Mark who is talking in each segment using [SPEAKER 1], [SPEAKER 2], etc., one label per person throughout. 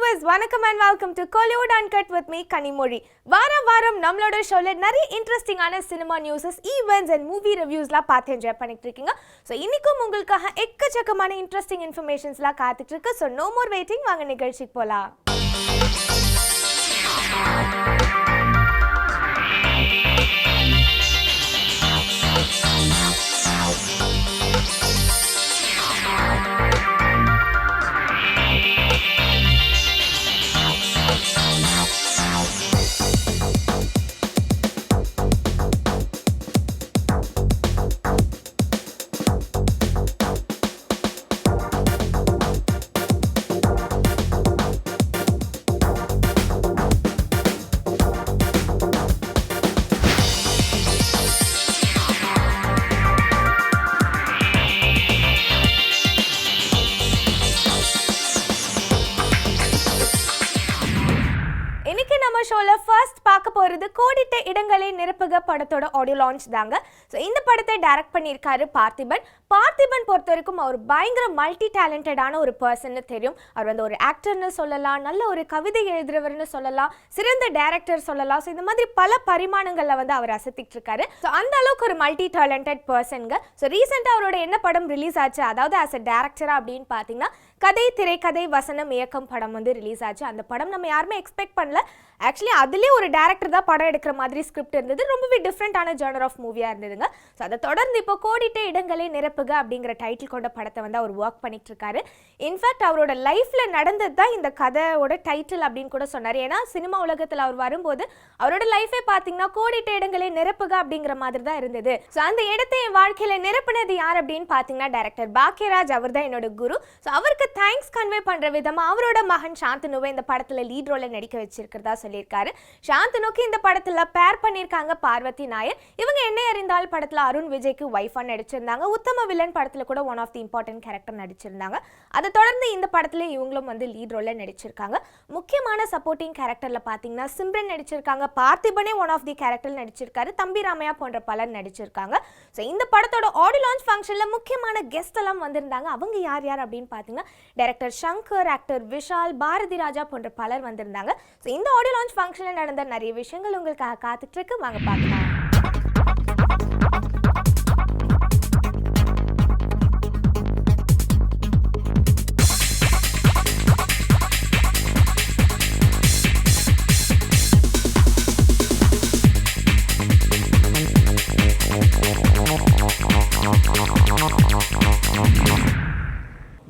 [SPEAKER 1] viewers, vanakkam and welcome to Kollywood Uncut with me, Kanimori. வாரம் நம்மளோட ஷோல நிறைய இன்ட்ரெஸ்டிங்கான சினிமா நியூஸஸ், ஈவெண்ட்ஸ் and மூவி ரிவ்யூஸ்லாம் பார்த்து என்ஜாய் பண்ணிட்டு இருக்கீங்க. ஸோ இன்னைக்கும் உங்களுக்காக எக்கச்சக்கமான இன்ட்ரெஸ்டிங் இன்ஃபர்மேஷன்ஸ்லாம் காத்துட்டு இருக்கு. ஸோ நோ மோர் வெயிட்டிங், வாங்க நிகழ்ச்சிக்கு போகலாம். ஷோல ஃபர்ஸ்ட் பார்க்க போறது கோடிட்ட இடங்களை நிரப்புக படத்தோட ஆடியோ லான்ச் தாங்க. ஸோ இந்த படத்தை டைரக்ட் பண்ணியிருக்காரு பார்த்திபன் பொறுத்த வரைக்கும் அவர் பயங்கர மல்டி டேலண்டடான ஒரு பர்சன்னு தெரியும். அவர் வந்து ஒரு ஆக்டர்னு சொல்லலாம், நல்ல ஒரு கவிதை எழுதுறவர்னு சொல்லலாம், சிறந்த டைரக்டர் சொல்லலாம். ஸோ இந்த மாதிரி பல பரிமாணங்களில் வந்து அவர் அசத்திட்டு இருக்காரு. ஸோ அந்த அளவுக்கு ஒரு மல்டி டேலண்டட் பர்சனுங்க. ஸோ ரீசெண்டாக அவரோட என்ன படம் ரிலீஸ் ஆச்சு, அதாவது ஆஸ் அ டேரக்டரா அப்படின்னு பார்த்தீங்கன்னா கதை, திரைக்கதை, வசனம், இயக்கம் படம் வந்து ரிலீஸ் ஆச்சு. அந்த படம் நம்ம யாருமே எக்ஸ்பெக்ட் பண்ணல. ஆக்சுவலி அதுலேயே ஒரு டேரக்டர் தான் படம் எடுக்கிற மாதிரி ஸ்கிரிப்ட் இருந்தது. ரொம்பவே டிஃப்ரெண்டான ஜானர் ஆஃப் மூவியாக இருந்ததுங்க. ஸோ அதை தொடர்ந்து இப்போ கோடிட்ட இடங்களை நிரப்புக அப்படிங்கிற டைட்டில் கொண்ட படத்தை வந்து அவர் ஒர்க் பண்ணிட்டு இருக்காரு. இன்ஃபேக்ட் அவரோட லைஃப்பில் நடந்தது தான் இந்த கதையோட டைட்டில் அப்படின்னு கூட சொன்னார். ஏன்னா சினிமா உலகத்தில் அவர் வரும்போது அவரோட லைஃபே பார்த்தீங்கன்னா கோடிட்ட இடங்களை நிரப்புக அப்படிங்கிற மாதிரி தான் இருந்தது. ஸோ அந்த இடத்தை என் வாழ்க்கையில் நிரப்புனது யார் அப்படின்னு பார்த்தீங்கன்னா டைரக்டர் பாக்யராஜ். அவர் தான் என்னோட குரு. ஸோ அவருக்கு தேங்க்ஸ் கன்வே பண்ணுற விதமாக அவரோட மகன் சாந்தனுவை இந்த படத்தில் லீட் ரோலை நடிக்க வச்சிருக்கிறதா சொல்லியிருக்காரு. சாந்தனுக்கு இந்த படத்துல பேர் பண்ணிருக்காங்க பார்வதி நாயர். இவங்க என்ன அறிந்தால் படத்துல அருண் விஜய்க்கு வைஃபா நடிச்சிருந்தாங்க. உத்தம வில்லன் படத்துல கூட one of the important character நடிச்சிருந்தாங்க. அதை தொடர்ந்து இந்த படத்துல இவங்களும் வந்து லீட் ரோல்ல நடிச்சிருக்காங்க. முக்கியமான சப்போர்ட்டிங் கேரக்டர்ல பாத்தீங்கன்னா சிம்ரன் நடிச்சிருக்காங்க, பார்த்திபனே ஒன் ஆஃப் தி கேரக்டர் நடிச்சிருக்காரு, தம்பி ராமையா போன்ற பலர் நடிச்சிருக்காங்க. ஸோ இந்த படத்தோட ஆடியோ லான்ச் ஃபங்க்ஷன்ல முக்கியமான கெஸ்ட் எல்லாம் வந்திருந்தாங்க. அவங்க யார் யார் அப்படின்னு பாத்தீங்கன்னா டைரக்டர் சங்கர், ஆக்டர் விஷால், பாரதி ராஜா போன்ற பலர் வந்திருந்தாங்க. ஸோ இந்த ஆடியோ லான்ச் ஃபங்க்ஷன்ல நடந்த நிறைய விஷயங்கள் உங்களுக்காக காத்துட்டு இருக்கு, வாங்க பார்க்கலாம்.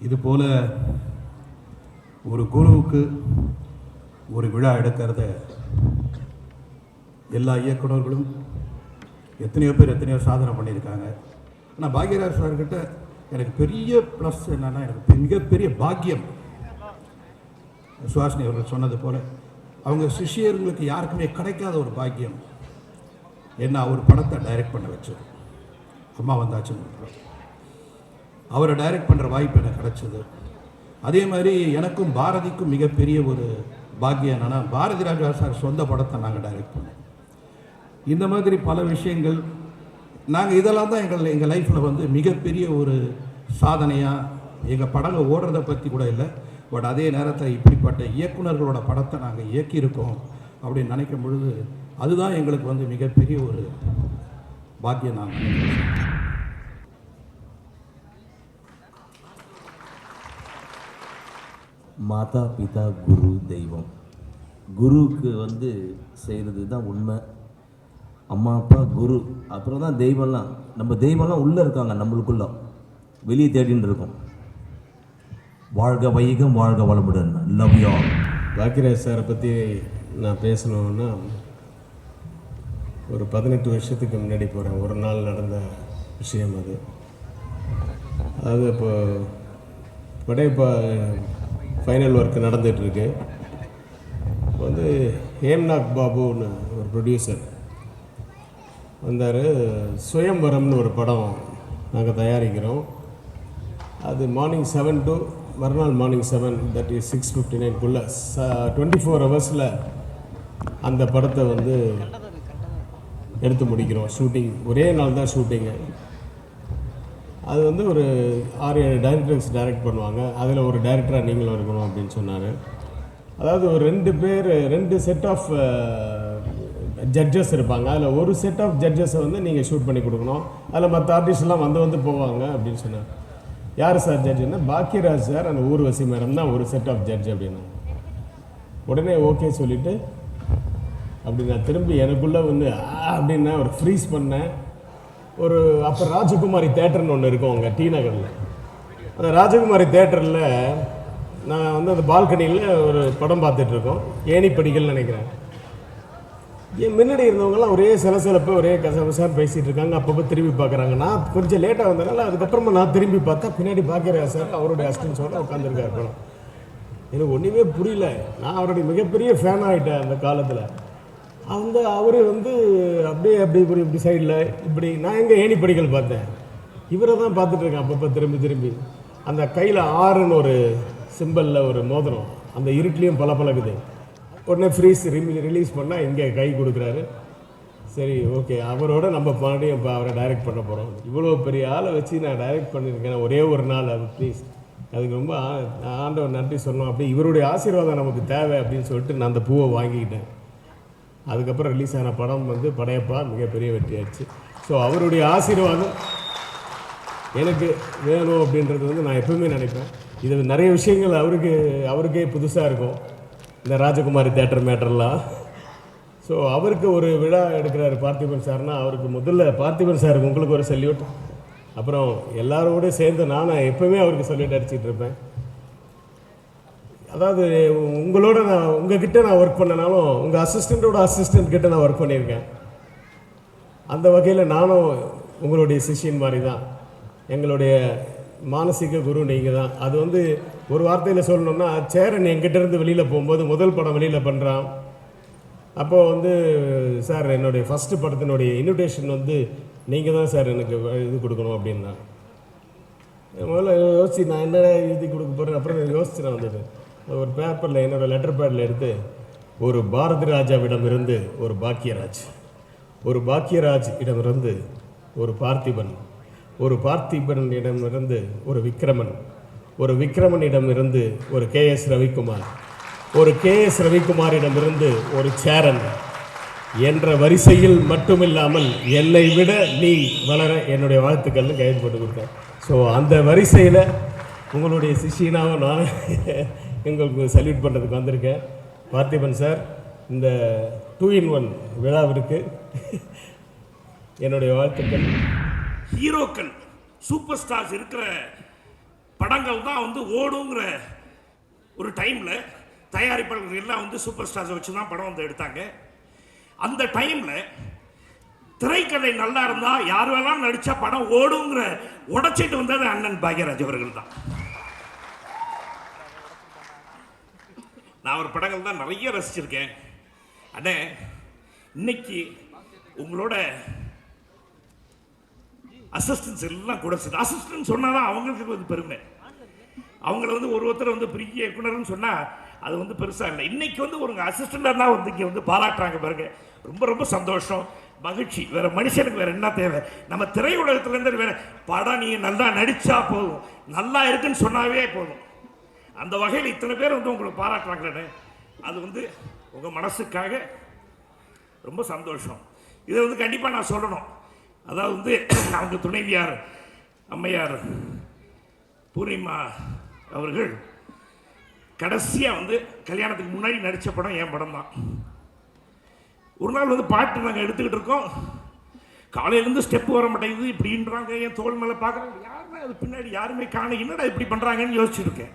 [SPEAKER 2] இது போல ஒரு குருவுக்கு ஒரு விழா எடுக்கிறத எல்லா இயக்குநர்களும் எத்தனையோ பேர் எத்தனையோ சாதனை பண்ணியிருக்காங்க. ஆனால் பாக்யராஜ் சார்கிட்ட எனக்கு பெரிய ப்ளஸ் என்னென்னா, எனக்கு மிகப்பெரிய பாக்கியம், சுஹாசினி அவர்கள் சொன்னது போல் அவங்க சிஷியர்களுக்கு யாருக்குமே கிடைக்காத ஒரு பாக்கியம் என்ன, அவர் படத்தை டைரக்ட் பண்ண வச்சது. அம்மா வந்தாச்சுன்னு அவரை டைரக்ட் பண்ணுற வாய்ப்பு எனக்கு கிடைச்சது. அதே மாதிரி எனக்கும் பாரதிக்கும் மிகப்பெரிய ஒரு பாக்கியம் என்னென்னா, பாரதி ராஜா சார் சொந்த படத்தை நாங்கள் டைரக்ட் பண்ணோம். இந்த மாதிரி பல விஷயங்கள் நாங்கள் இதெல்லாம் தான் எங்கள் லைஃப்பில் வந்து மிகப்பெரிய ஒரு சாதனையாக, எங்கள் படங்கள் ஓடுறதை பற்றி கூட இல்லை, பட் அதே நேரத்தில் இப்படிப்பட்ட இயக்குநர்களோட படத்தை நாங்கள் இயக்கியிருக்கோம் அப்படின்னு நினைக்கும் பொழுது அதுதான் எங்களுக்கு வந்து மிகப்பெரிய ஒரு பாக்கியம். நான்
[SPEAKER 3] மாதா, பிதா, குரு, தெய்வம். குருவுக்கு வந்து செய்கிறது தான் உண்மை. அம்மா, அப்பா, குரு, அப்புறம் தான் தெய்வம்லாம். நம்ம தெய்வம்லாம் உள்ளே இருக்காங்க, நம்மளுக்குள்ள வெளியே தேடின்னு இருக்கோம். வாழ்க வைகம், வாழ்க வளமுடன். Love you all.
[SPEAKER 4] பாக்யராஜ் சாரை பற்றி நான் பேசணுன்னா, ஒரு 18 வருஷத்துக்கு முன்னாடி போகிறேன். ஒரு நாள் நடந்த விஷயம் அது இப்போ படையப்பா ஃபைனல் ஒர்க் நடந்துகிட்ருக்கு. வந்து ஹேம்நாத் பாபுன்னு ஒரு ப்ரொடியூசர் வந்தார். சுயம்பரம்னு ஒரு படம் நாங்கள் தயாரிக்கிறோம். அது மார்னிங் 7 to மறுநாள் மார்னிங் 7, தட் இஸ் 6:59 24 ஹவர்ஸில் அந்த படத்தை வந்து எடுத்து முடிக்கிறோம். ஷூட்டிங் ஒரே நாள் தான் ஷூட்டிங்கு. அது வந்து ஒரு 6-7 டைரக்டர்ஸ் டைரக்ட் பண்ணுவாங்க. அதில் ஒரு டைரக்டராக நீங்களும் இருக்கணும் அப்படின்னு சொன்னார். அதாவது ஒரு 2 செட் ஆஃப் ஜட்ஜஸ் இருப்பாங்க. அதில் ஒரு செட் ஆஃப் ஜட்ஜஸை வந்து நீங்கள் ஷூட் பண்ணி கொடுக்கணும். அதில் மற்ற ஆர்டிஸ்ட்லாம் வந்து போவாங்க அப்படின்னு சொன்னாங்க. யார் சார் ஜட்ஜுன்னா பாக்கியராஜ் சார் அந்த ஊர்வசி மேடம் தான் ஒரு செட் ஆஃப் ஜட்ஜ் அப்படின்னா. உடனே ஓகே சொல்லிவிட்டு அப்படி நான் திரும்பி எனக்குள்ளே வந்து அப்படின்னா ஒரு ஃப்ரீஸ் பண்ணேன். ஒரு அப்போ ராஜகுமாரி தேட்டர்னு ஒன்று இருக்கும் அங்கே டி நகரில். அந்த ராஜகுமாரி தேட்டரில் நான் வந்து அந்த பால்கனியில் ஒரு படம் பார்த்துட்ருக்கோம், ஏணிப்படிகள்னு நினைக்கிறேன். என் முன்னாடி இருந்தவங்கலாம் ஒரே சலசலப்பு, ஒரே கசகசான்னு பேசிகிட்டு இருக்காங்க. அப்பப்போ திரும்பி பார்க்குறாங்க. நான் கொஞ்சம் லேட்டாக வந்ததுனால அதுக்கப்புறமா நான் திரும்பி பார்த்தா பின்னாடி பார்க்குறேன் சார் அவருடைய அசிஸ்டன்ஸோடு உட்காந்துருக்காரு படம். எனக்கு ஒன்றுமே புரியல. நான் அவருடைய மிகப்பெரிய ஃபேன் ஆகிட்டேன் அந்த காலத்தில். அவர் வந்து அப்படியே இப்படி சைடில் இப்படி நான் எங்கே ஏணிப்படிகள் பார்த்தேன், இவரை தான் பார்த்துட்ருக்கேன். அப்பப்போ திரும்பி அந்த கையில் 6ன்னு ஒரு சிம்பிளில் ஒரு மோதிரம் அந்த இருட்லேயும் பளபளக்குது. உடனே ஃப்ரீஸ் ரிலீஸ் பண்ணால் இங்கே கை கொடுக்குறாரு. சரி ஓகே, அவரோட நம்ம மறுபடியும் இப்போ அவரை டைரக்ட் பண்ண போகிறோம். இவ்வளோ பெரிய ஆளை வச்சு நான் டைரக்ட் பண்ணியிருக்கேன் ஒரே ஒரு நாள். அது ப்ளீஸ் அதுக்கு ரொம்ப ஆண்டவர் நன்றி சொன்னோம். அப்படி இவருடைய ஆசீர்வாதம் நமக்கு தேவை அப்படின்னு சொல்லிட்டு நான் அந்த பூவை வாங்கிக்கிட்டேன். அதுக்கப்புறம் ரிலீஸ் ஆன படம் வந்து படையப்பா மிகப்பெரிய வெற்றியாச்சு. ஸோ அவருடைய ஆசீர்வாதம் எனக்கு வேணும் அப்படின்றது வந்து நான் எப்பவுமே நினைப்பேன். இது நிறைய விஷயங்கள் அவருக்கே புதுசாக இருக்கும் இந்த ராஜகுமாரி தேட்டர் மேட்டர்லாம். ஸோ அவருக்கு ஒரு விழா எடுக்கிறாரு பார்த்திபன் சார்னா, அவருக்கு முதல்ல பார்த்திபன் சாருக்கு உங்களுக்கு ஒரு சல்யூட். அப்புறம் எல்லாரோட சேர்ந்து நானும் எப்பவுமே அவருக்கு சல்யூட் அடிச்சிட்டு இருப்பேன். அதாவது உங்களோட நான் உங்ககிட்ட நான் ஒர்க் பண்ணனாலும் உங்கள் அசிஸ்டண்ட் கிட்ட நான் ஒர்க் பண்ணியிருக்கேன். அந்த வகையில் நானும் உங்களுடைய சிஷியன் மாதிரி தான். எங்களுடைய மானசீக குரு நீங்கள் தான். அது வந்து ஒரு வார்த்தையில் சொல்லணுன்னா, சேரன் என்கிட்டேருந்து வெளியில் போகும்போது முதல் படம் வெளியில் பண்ணுறான். அப்போது வந்து சார் என்னுடைய ஃபஸ்ட்டு படத்தினுடைய இன்விடேஷன் வந்து நீங்கள் தான் சார் எனக்கு இது கொடுக்கணும் அப்படின்னா. முதல்ல யோசிச்சு நான் என்ன எழுதி கொடுக்க போகிறேன். அப்புறம் யோசிச்சு நான் வந்தது ஒரு பேப்பரில் என்னோடய லெட்டர் பேடில் எடுத்து ஒரு பாரதி ராஜாவிடமிருந்து ஒரு பாக்கியராஜ், ஒரு பாக்கியராஜ் இடமிருந்து ஒரு பார்த்திபன், ஒரு பார்த்திபனிடமிருந்து ஒரு விக்ரமன், ஒரு விக்ரமனிடமிருந்து ஒரு KS ரவிக்குமார், ஒரு KS ரவிக்குமாரிடமிருந்து ஒரு சேரன் என்ற வரிசையில் மட்டுமில்லாமல் என்னை விட நீ வளர என்னுடைய வாழ்த்துக்கள்னு கைது போட்டு கொடுத்தேன். ஸோ அந்த வரிசையில் உங்களுடைய சிஷியனாக நான் எங்களுக்கு சல்யூட் பண்ணுறதுக்கு வந்திருக்கேன். பார்த்திபன் சார், இந்த 2-in-1 விழாவிற்கு என்னுடைய வாழ்த்துக்கள்.
[SPEAKER 5] ஹீரோக்கள் சூப்பர் ஸ்டார்ஸ் இருக்கிற படங்கள் தான் வந்து ஓடுங்கிற ஒரு டைமில் தயாரிப்பாளர்கள் எல்லாம் வந்து சூப்பர் ஸ்டார்ஸை வச்சு தான் படம் வந்து எடுத்தாங்க. அந்த டைமில் திரைக்கதை நல்லா இருந்தால் யார் வேணாலும் நடித்தா படம் ஓடுங்கிற உடைச்சிட்டு வந்தது அண்ணன் பாக்யராஜ் அவர்கள் தான். நான் அவர் படங்கள் தான் நிறைய ரசிச்சிருக்கேன். அண்ணே, இன்னைக்கு உங்களோட அசிஸ்டன்ஸ் எல்லாம் கூட சேர்ந்து, அசிஸ்டன்ட் சொன்னாதான் அவங்களுக்கு வந்து பெருமை. அவங்கள வந்து ஒருத்தர் வந்து பெரிய இயக்குனர்னு சொன்னால் அது வந்து பெருசாக இல்லை. இன்னைக்கு வந்து ஒரு அசிஸ்டண்டாக தான் வந்து இங்கே வந்து பாராட்டுறாங்க பாருங்க. ரொம்ப ரொம்ப சந்தோஷம், மகிழ்ச்சி. வேற மனுஷனுக்கு வேற என்ன தேவை? நம்ம திரையுலகத்துலேருந்து வேற படம் நீ நல்லா நடிச்சா போதும், நல்லா இருக்குன்னு சொன்னாவே போதும். அந்த வகையில் இத்தனை பேர் வந்து உங்களுக்கு பாராட்டுறாங்களே, அது வந்து உங்கள் மனசுக்காக ரொம்ப சந்தோஷம். இதை வந்து கண்டிப்பாக நான் சொல்லணும். அதாவது வந்து அவங்க துணைவியார் அம்மையார் பூர்ணிமா அவர்கள் கடைசியாக வந்து கல்யாணத்துக்கு முன்னாடி நடித்த படம் என் படம் தான். ஒரு நாள் வந்து பாட்டு நாங்கள் எடுத்துக்கிட்டு இருக்கோம். காலையிலேருந்து ஸ்டெப்பு வர மாட்டேங்குது இப்படின்றாங்க. என் தோல் மேலே பார்க்குறாங்க, யாருமே அது பின்னாடி யாருமே காண, என்னடா இப்படி பண்ணுறாங்கன்னு யோசிச்சுருக்கேன்.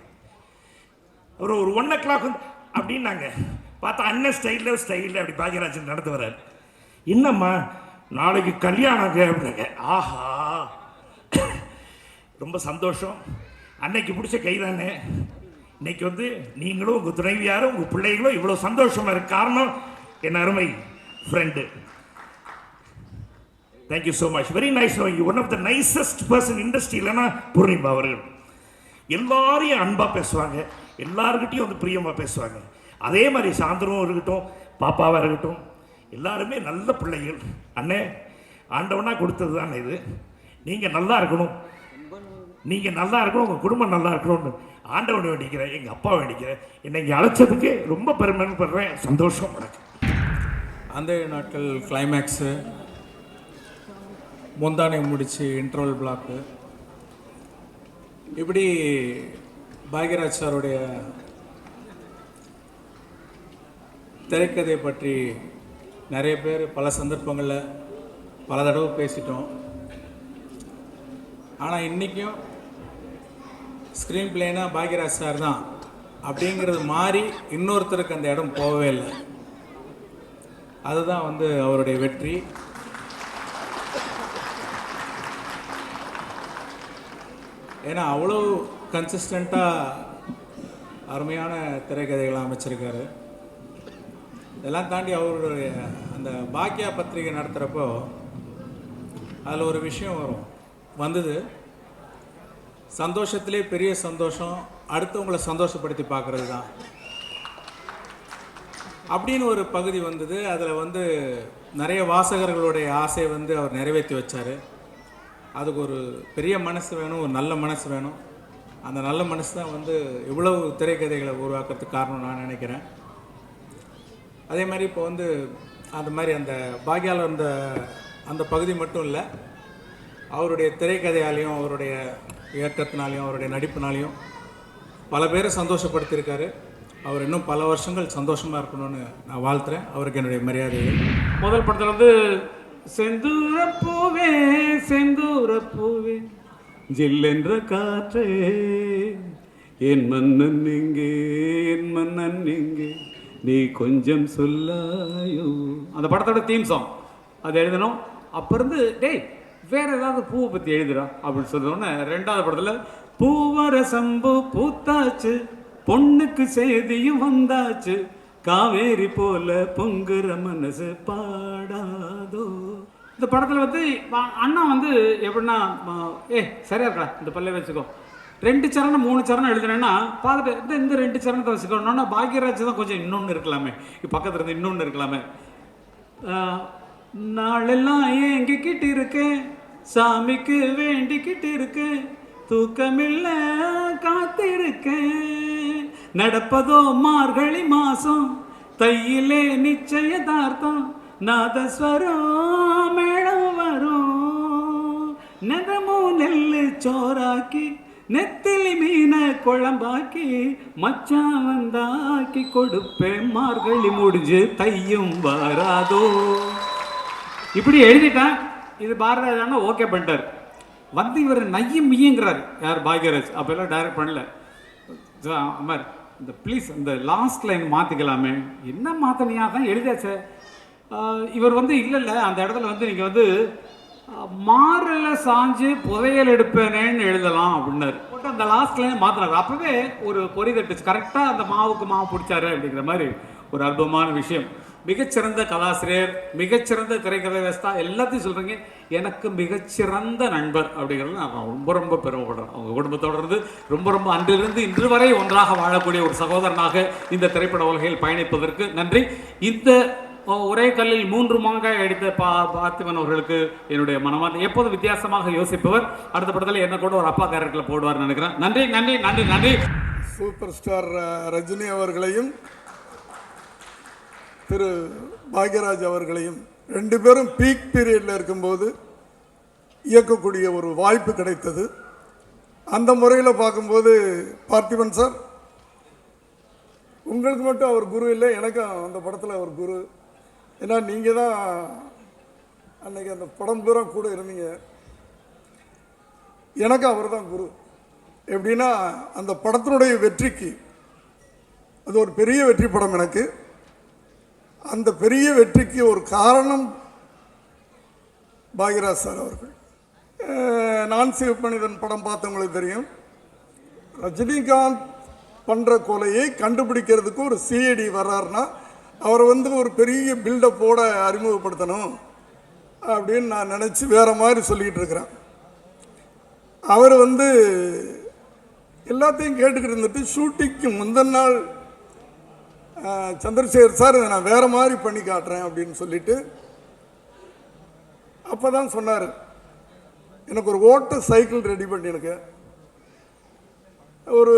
[SPEAKER 5] அப்புறம் ஒரு 1 o'clock வந்து அப்படின்னாங்க. பார்த்தா அண்ணன் ஸ்டைலில் அப்படி பாக்யராஜன் நடந்து வர்றாரு. என்னம்மா நாளைக்கு கல்யாணங்க அப்படின்னாங்க. ஆஹா, ரொம்ப சந்தோஷம். அன்னைக்கு பிடிச்ச கைதானே. இன்னைக்கு வந்து நீங்களும் உங்கள் துணைவியாரும் உங்கள் பிள்ளைகளும் இவ்வளோ சந்தோஷமாக இருக்க காரணம் என் அருமை friend. Thank you so much. Very nice knowing you. One of the nicest person industry இல்லைன்னா பூர்ணிமா அவர்கள். எல்லாரையும் அன்பாக பேசுவாங்க, எல்லாருக்கிட்டையும் வந்து பிரியமாக பேசுவாங்க. அதே மாதிரி சாயந்தரம் இருக்கட்டும், பாப்பாவாக இருக்கட்டும், எல்லாருமே நல்ல பிள்ளைகள். அண்ணே, ஆண்டவனாக கொடுத்தது தானே இது. நீங்கள் நல்லா இருக்கணும். நீங்கள் நல்லா இருக்கணும், உங்கள் குடும்பம் நல்லா இருக்கணும்னு ஆண்டவனை வேண்டிக்கிறேன், எங்கள் அப்பா வேண்டிக்கிறேன். என்னை இங்கே அழைச்சதுக்கு ரொம்ப பெருமைப்படுறேன். சந்தோஷம். வணக்கம்.
[SPEAKER 6] அந்த நாட்கள் கிளைமேக்ஸு, முந்தானை முடிச்சு இன்டர்வல் பிளாக்கு, இப்படி பாக்யராஜ் சாருடைய திரைக்கதை பற்றி நிறைய பேர் பல சந்தர்ப்பங்களில் பல தடவை பேசிட்டோம். ஆனால் இன்றைக்கும் ஸ்க்ரீன் பிளேனா பாக்யராஜ் சார் தான் அப்படிங்கிறது மாறி இன்னொருத்தருக்கு அந்த இடம் போகவே இல்லை. அதுதான் வந்து அவருடைய வெற்றி. ஏன்னா அவ்வளோ கன்சிஸ்டண்ட்டாக அருமையான திரைக்கதைகளை அமைச்சிருக்காரு. இதெல்லாம் தாண்டி அவருடைய அந்த பாக்கியா பத்திரிகை நடத்துகிறப்போ அதில் ஒரு விஷயம் வந்தது, சந்தோஷத்திலே பெரிய சந்தோஷம் அடுத்தவங்களை சந்தோஷப்படுத்தி பார்க்குறது தான் அப்படின்னு ஒரு பகுதி வந்தது. அதில் வந்து நிறைய வாசகர்களுடைய ஆசையை வந்து அவர் நிறைவேற்றி வச்சார். அதுக்கு ஒரு பெரிய மனசு வேணும், ஒரு நல்ல மனசு வேணும். அந்த நல்ல மனசு தான் வந்து இவ்வளவு திரைக்கதைகளை உருவாக்குறதுக்கு காரணம் நான் நினைக்கிறேன். அதே மாதிரி இப்போ வந்து அந்த மாதிரி அந்த பாக்யாவில் இருந்த அந்த பகுதி மட்டும் இல்லை, அவருடைய திரைக்கதையாலையும் அவருடைய இயக்கத்தினாலையும் அவருடைய நடிப்புனாலையும் பல பேரை சந்தோஷப்படுத்தியிருக்காரு. அவர் இன்னும் பல வருஷங்கள் சந்தோஷமாக இருக்கணும்னு நான் வாழ்த்துறேன். அவருக்கு என்னுடைய மரியாதைகள்.
[SPEAKER 7] முதல் படத்தில் வந்து செந்தூரப்பூவே செந்தூரப்பூவே ஜில்லென்ற காற்றே என் மன்னன் எங்கே என் மன்னன் எங்கே நீ கொஞ்சம் சொல்லாயோ, அந்த படத்தோட தீம் சாங் அது எழுதணும். அப்போ இருந்து டேய் வேற ஏதாவது பூவை பற்றி எழுதுறா அப்படின்னு சொன்னோன்னே ரெண்டாவது படத்தில் பூவர சம்பு பூத்தாச்சு பொண்ணுக்கு செய்தியும் வந்தாச்சு காவேரி போல பொங்குற மனசு பாடாதோ. இந்த படத்தில் வந்து அண்ணா வந்து எப்படின்னா சரியா இருக்கா இந்த பல்ல வச்சுக்கோ, 2 சரணம் 3 சரணம் எழுதுனேன்னா பார்த்துட்டு இந்த 2 சரணத்தை வச்சுக்கணும்னா பாக்யராஜ் தான் கொஞ்சம் இன்னொன்று இருக்கலாமே, பக்கத்தில் இருந்து இன்னொன்று இருக்கலாமே. நாளெல்லாம் ஏங்கிக்கிட்டு இருக்கேன் சாமிக்கு வேண்டிக்கிட்டு இருக்கேன் தூக்கமில்ல காத்திருக்கேன் நடப்பதோ மார்கழி மாசம் தையிலே நிச்சயதார்த்தம் நாதஸ்வரம் மேளம் வரும் நகமும் நெல்லு சோறாக்கி நெத்திலி மீன குழம்பாக்கி மச்சான் வந்தாக்கி கொடுப்பேன் மார்கழி முடிஞ்சு தையும் வராதோ. இப்படி எழுதிட்டேன். இது பாரதிராஜா ஓகே பண்ணிட்டார். வந்து இவர் நையும் மையங்கிறார் யார் பாக்யராஜ். அப்போல்லாம் டைரக்ட் பண்ணல. அமர் இந்த ப்ளீஸ் இந்த லாஸ்ட் லைன் மாற்றிக்கலாமே, என்ன மாற்றினியா தான் எழுதியாச்சு. இவர் வந்து இல்லை அந்த இடத்துல வந்து நீங்கள் வந்து மாறில் சாஞ்சு புதையல் எடுப்பேனேன்னு எழுதலாம் அப்படின்னாரு. போட்டு அந்த லாஸ்ட் லைன் மாற்றினார். அப்போவே ஒரு பொறி தட்டுச்சு, கரெக்டாக அந்த மாவுக்கு மாவு பிடிச்சாரு அப்படிங்கிற மாதிரி ஒரு அற்புதமான விஷயம். மிகச்சிறந்த கதாசிரியர், மிகச்சிறந்த திரைக்கதை வஸ்தா, எல்லாத்தையும் சொல்கிறீங்க. எனக்கு மிகச்சிறந்த நண்பர் அப்படிங்கிறது நான் ரொம்ப ரொம்ப பெருமைப்படுறேன். அவங்க குடும்பத்தோடு இருந்து ரொம்ப அன்றிலிருந்து இன்று வரை ஒன்றாக வாழக்கூடிய ஒரு சகோதரனாக இந்த திரைப்பட உலகில் பயணிப்பதற்கு நன்றி. இந்த ஒரே கல்லில் 3 மாங்காய் அடித்த பார்த்திபன் அவர்களுக்கு என்னுடைய மனமார்ந்த, எப்போதும் வித்தியாசமாக யோசிப்பவர். அடுத்த படத்தில் என்ன கூட ஒரு அப்பா கேரக்டரில் போடுவார்னு நினைக்கிறேன். நன்றி நன்றி நன்றி நன்றி.
[SPEAKER 8] சூப்பர் ஸ்டார் ரஜினி அவர்களையும் திரு பாக்யராஜ் அவர்களையும் 2 பேரும் பீக் பீரியடில் இருக்கும்போது இயக்கக்கூடிய ஒரு வாய்ப்பு கிடைத்தது. அந்த முறையில் பார்க்கும்போது பார்த்திபன் சார் உங்களுக்கு மட்டும் அவர் குரு இல்லை, எனக்கும் அந்த படத்தில் அவர் குரு. ஏன்னா நீங்கள் தான் அன்னைக்கு அந்த படம் பூரா கூட இருந்தீங்க. எனக்கு அவர் தான் குரு. எப்படின்னா அந்த படத்தினுடைய வெற்றிக்கு அது ஒரு பெரிய வெற்றி படம். எனக்கு அந்த பெரிய வெற்றிக்கு ஒரு காரணம் பாக்யராஜ் சார் அவர்கள். நான் சிவமனிதன் படம் பார்த்தவங்களுக்கு தெரியும், ரஜினிகாந்த் பண்ணுற கொலையை கண்டுபிடிக்கிறதுக்கு ஒரு சிஐடி வர்றாருன்னா அவரை வந்து ஒரு பெரிய பில்டப்போட அறிமுகப்படுத்தணும் அப்படின்னு நான் நினச்சி வேறு மாதிரி சொல்லிக்கிட்டு இருக்கிறேன். அவர் வந்து எல்லாத்தையும் கேட்டுக்கிட்டு இருந்துட்டு ஷூட்டிங்க்கு முந்தின நாள் சந்திரசேகர் சார் இதை நான் வேறு மாதிரி பண்ணி காட்டுறேன் அப்படின்னு சொல்லிட்டு அப்போ தான் சொன்னார், எனக்கு ஒரு ஓட்ட சைக்கிள் ரெடி பண்ணி எனக்கு ஒரு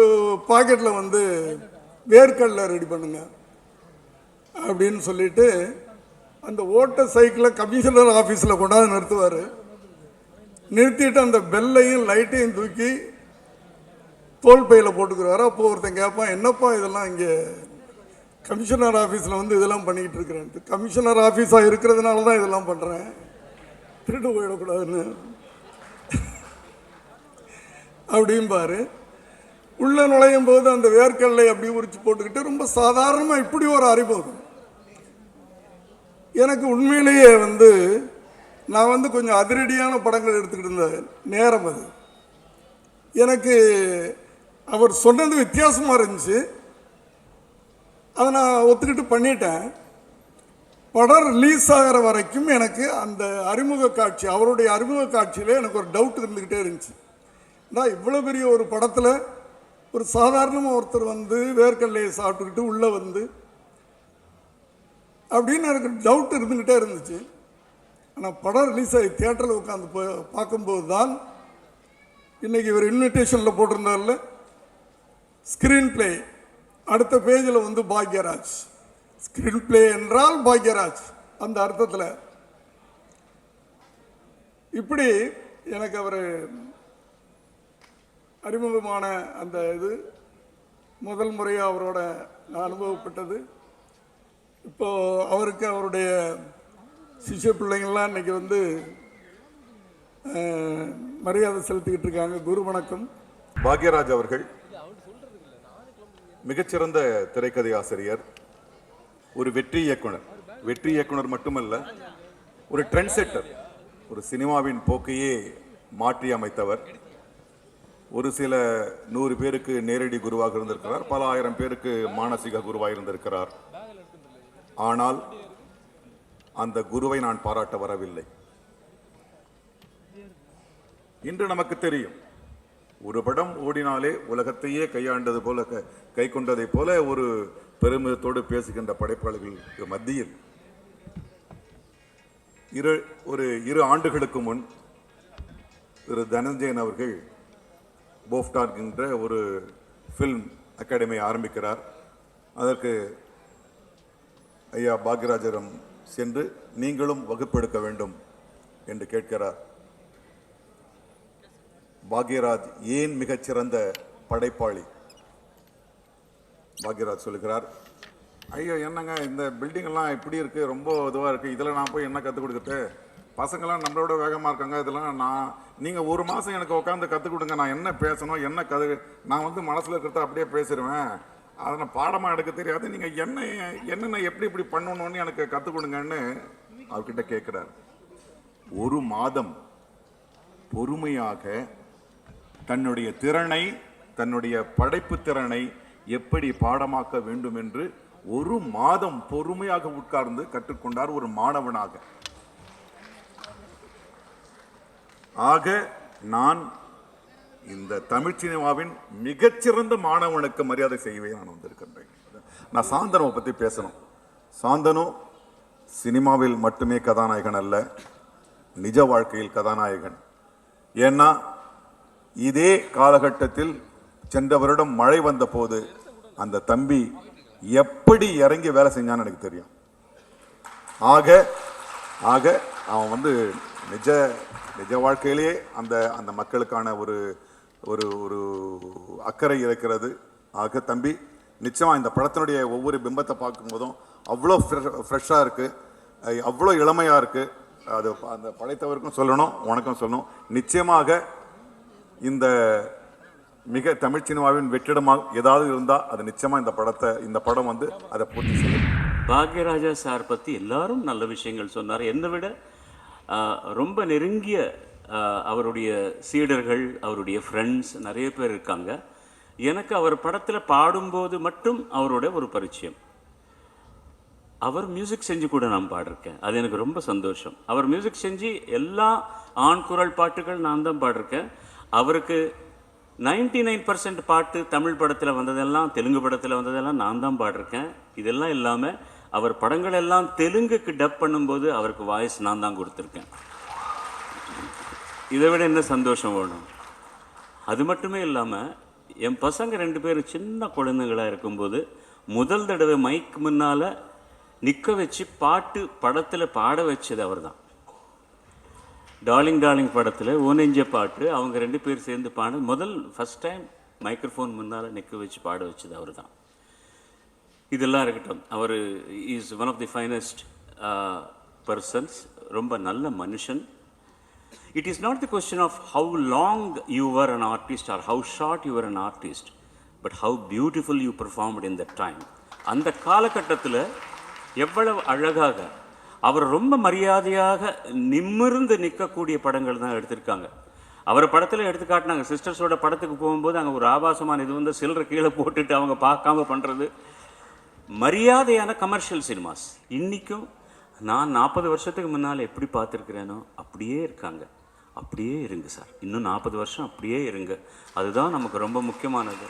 [SPEAKER 8] பாக்கெட்டில் வந்து வேர்க்கடலை ரெடி பண்ணுங்க அப்படின்னு சொல்லிட்டு அந்த ஓட்ட சைக்கிளை கமிஷனர் ஆஃபீஸில் கொண்டாந்து நிறுத்துவார். நிறுத்திட்டு அந்த பெல்லையும் லைட்டையும் தூக்கி தோல் பையில் போட்டுக்கிறாரு. அப்போது ஒருத்தன் கேட்பான், என்னப்பா இதெல்லாம் இங்கே கமிஷனர் ஆஃபீஸில் வந்து இதெல்லாம் பண்ணிக்கிட்டு இருக்கிறேன். கமிஷனர் ஆஃபீஸாக இருக்கிறதுனால தான் இதெல்லாம் பண்ணுறேன், திருட்டு போயிடக்கூடாதுன்னு அப்படிம்பாரு. உள்ளே நுழையும் போது அந்த வேர்க்கடலை அப்படி உரிச்சு போட்டுக்கிட்டு ரொம்ப சாதாரணமாக இப்படி ஒரு அறிமுகம். எனக்கு உண்மையிலேயே வந்து நான் வந்து கொஞ்சம் அதிரடியான படங்கள் எடுத்துக்கிட்டு இருந்த நேரம் அது. எனக்கு அவர் சொன்னது வித்தியாசமாக இருந்துச்சு. அதை நான் ஒத்துக்கிட்டு பண்ணிட்டேன். படம் ரிலீஸ் ஆகிற வரைக்கும் எனக்கு அந்த அறிமுக காட்சி, அவருடைய அறிமுக காட்சியில் எனக்கு ஒரு டவுட் இருந்துக்கிட்டே இருந்துச்சு. நான் இவ்வளோ பெரிய ஒரு படத்தில் ஒரு சாதாரணமாக ஒருத்தர் வந்து வேர்க்கடலையை சாப்பிட்டுக்கிட்டு உள்ளே வந்து அப்படின்னு எனக்கு டவுட் இருந்துக்கிட்டே இருந்துச்சு. ஆனால் படம் ரிலீஸ் ஆகி தியேட்டரில் உட்காந்து பார்க்கும்போது தான் இன்றைக்கி இவர் இன்விடேஷனில் போட்டிருந்தார்ல ஸ்க்ரீன் பிளே, அடுத்த பேஜில் வந்து பாக்யராஜ். ஸ்க்ரீன் பிளே என்றால் பாக்யராஜ் அந்த அர்த்தத்தில். இப்படி எனக்கு அவர் அறிமுகமான அந்த இது முதல் முறையாக அவரோட நான் அனுபவப்பட்டது. இப்போது அவருக்கு அவருடைய சிஷ்ய பிள்ளைங்கள்லாம் இன்றைக்கி வந்து மரியாதை செலுத்திக்கிட்டு இருக்காங்க. குரு வணக்கம்.
[SPEAKER 9] பாக்யராஜ் அவர்கள் மிகச்சிறந்த திரைக்கதை ஆசிரியர், ஒரு வெற்றி இயக்குனர். வெற்றி இயக்குனர் மட்டுமல்ல, ஒரு ட்ரெண்ட் செட்டர். ஒரு சினிமாவின் போக்கையே மாற்றி அமைத்தவர். ஒரு சில 100 பேருக்கு நேரடி குருவாக இருந்திருக்கிறார், பல ஆயிரம் பேருக்கு மானசீக குருவாக இருந்திருக்கிறார். ஆனால் அந்த குருவை நான் பாராட்ட வரவில்லை. இன்று நமக்கு தெரியும், ஒரு படம் ஓடினாலே உலகத்தையே கையாண்டது போல கை கொண்டதை போல ஒரு பெருமிதத்தோடு பேசுகின்ற படைப்பாளர்களுக்கு மத்தியில் ஒரு 2 ஆண்டுகளுக்கு முன் திரு தனஞ்சயன் அவர்கள் போஃப்டார் என்ற ஒரு ஃபில்ம் அகாடமி ஆரம்பிக்கிறார். அதற்கு ஐயா பாக்யராஜரம் சென்று நீங்களும் வகுப்பெடுக்க வேண்டும் என்று கேட்கிறார். பாக்யராஜ் ஏன் மிகச்சிறந்த படைப்பாளி? பாக்யராஜ் சொல்லுகிறார், ஐயோ என்னங்க இந்த பில்டிங் எல்லாம் இப்படி இருக்கு, ரொம்ப இதுவாக இருக்கு, இதில் நான் போய் என்ன கற்றுக் கொடுக்குறது? பசங்களாம் நம்மளோட வேகமாக இருக்காங்க, இதெல்லாம் நீங்கள் 1 மாதம் எனக்கு உட்காந்து கற்றுக் கொடுங்க, நான் என்ன பேசணும், என்ன நான் வந்து மனசில் இருக்கிறத அப்படியே பேசிடுவேன், அதை நான் பாடமாக எடுக்க தெரியாது, நீங்கள் என்னென்ன எப்படி இப்படி பண்ணணும்னு எனக்கு கற்றுக் கொடுங்கன்னு அவர்கிட்ட கேட்குறார். 1 மாதம் பொறுமையாக தன்னுடைய திறனை, தன்னுடைய படைப்பு திறனை எப்படி பாடமாக்க வேண்டும் என்று 1 மாதம் பொறுமையாக உட்கார்ந்து கற்றுக்கொண்டார் ஒரு மாணவனாக. ஆக நான் இந்த தமிழ் சினிமாவின் மிகச்சிறந்த மாணவனுக்கு மரியாதை செய்யவே நான் வந்திருக்கின்றேன். நான் சாந்தனுவை பற்றி பேசணும். சாந்தனு சினிமாவில் மட்டுமே கதாநாயகன் அல்ல, நிஜ வாழ்க்கையில் கதாநாயகன். ஏன்னா இதே காலகட்டத்தில் சென்ற வருடம் மழை வந்த போது அந்த தம்பி எப்படி இறங்கி வேலை செஞ்சான்னு எனக்கு தெரியும். ஆக அவன் வந்து நிஜ வாழ்க்கையிலேயே அந்த மக்களுக்கான ஒரு ஒரு ஒரு அக்கறை இருக்கிறது. ஆக தம்பி, நிச்சயமாக இந்த படத்தினுடைய ஒவ்வொரு பிம்பத்தை பார்க்கும்போதும் அவ்வளோ ஃப்ரெஷ்ஷாக இருக்குது, அவ்வளோ இளமையாக இருக்குது. அது அந்த படைத்தவருக்கும் சொல்லணும், உனக்கும் சொல்லணும். நிச்சயமாக இந்த மிக தமிழ் சினிமாவின் வெற்றிடமாக ஏதாவது இருந்தால் அது நிச்சயமாக இந்த படம் வந்து அதை பூர்த்தி செய்யும்.
[SPEAKER 10] பாக்யராஜா சார் பற்றி எல்லாரும் நல்ல விஷயங்கள் சொன்னார். என்னை விட ரொம்ப நெருங்கிய அவருடைய சீடர்கள், அவருடைய ஃப்ரெண்ட்ஸ் நிறைய பேர் இருக்காங்க. எனக்கு அவர் படத்தில் பாடும்போது மட்டும் அவரோட ஒரு பரிச்சயம். அவர் மியூசிக் செஞ்சு கூட நான் பாடிருக்கேன், அது எனக்கு ரொம்ப சந்தோஷம். அவர் மியூசிக் செஞ்சு எல்லா ஆண் குரல் பாட்டுகள் நான் தான் பாடிருக்கேன். அவருக்கு 99% பாட்டு தமிழ் படத்தில் வந்ததெல்லாம், தெலுங்கு படத்தில் வந்ததெல்லாம் நான் தான் பாடிருக்கேன். இதெல்லாம் இல்லாமல் அவர் படங்கள் எல்லாம் தெலுங்குக்கு டப் பண்ணும்போது அவருக்கு வாய்ஸ் நான் தான் கொடுத்துருக்கேன். இதை விட என்ன சந்தோஷம் வேணும்? அது மட்டுமே இல்லாமல் என் பசங்க 2 பேரும் சின்ன குழந்தைங்களாக இருக்கும்போது முதல் தடவை மைக் முன்னால் நிற்க வச்சு படத்தில் பாட வச்சது அவர் தான். டார்லிங் டார்லிங் படத்தில் ஓனெஞ்ச பாட்டு அவங்க 2 பேர் சேர்ந்து ஃபஸ்ட் டைம் மைக்ரோஃபோன் முன்னால் நிற்க வச்சு பாட வச்சது அவர் தான். இதெல்லாம் இருக்கட்டும், அவர் is one of the finest persons, ரொம்ப நல்ல மனுஷன். It is not the question of how long you were an artist or how short you were an artist, but how beautiful you performed in that time. அந்த காலகட்டத்தில் எவ்வளவு அழகாக அவர் ரொம்ப மரியாதையாக நிமிர்ந்து நிற்கக்கூடிய படங்கள் தான் எடுத்திருக்காங்க. அவர் படத்தில் எடுத்து காட்டினாங்க. சிஸ்டர்ஸோட படத்துக்கு போகும்போது அங்கே ஒரு ஆபாசமான இது வந்து சில்லறை கீழே போட்டுட்டு அவங்க பார்க்காம பண்ணுறது மரியாதையான கமர்ஷியல் சினிமாஸ். இன்றைக்கும் நான் 40 வருஷத்துக்கு முன்னால் எப்படி பார்த்துருக்கிறேனோ அப்படியே இருக்காங்க. அப்படியே இருங்க சார், இன்னும் 40 வருஷம் அப்படியே இருங்க. அதுதான் நமக்கு ரொம்ப முக்கியமானது.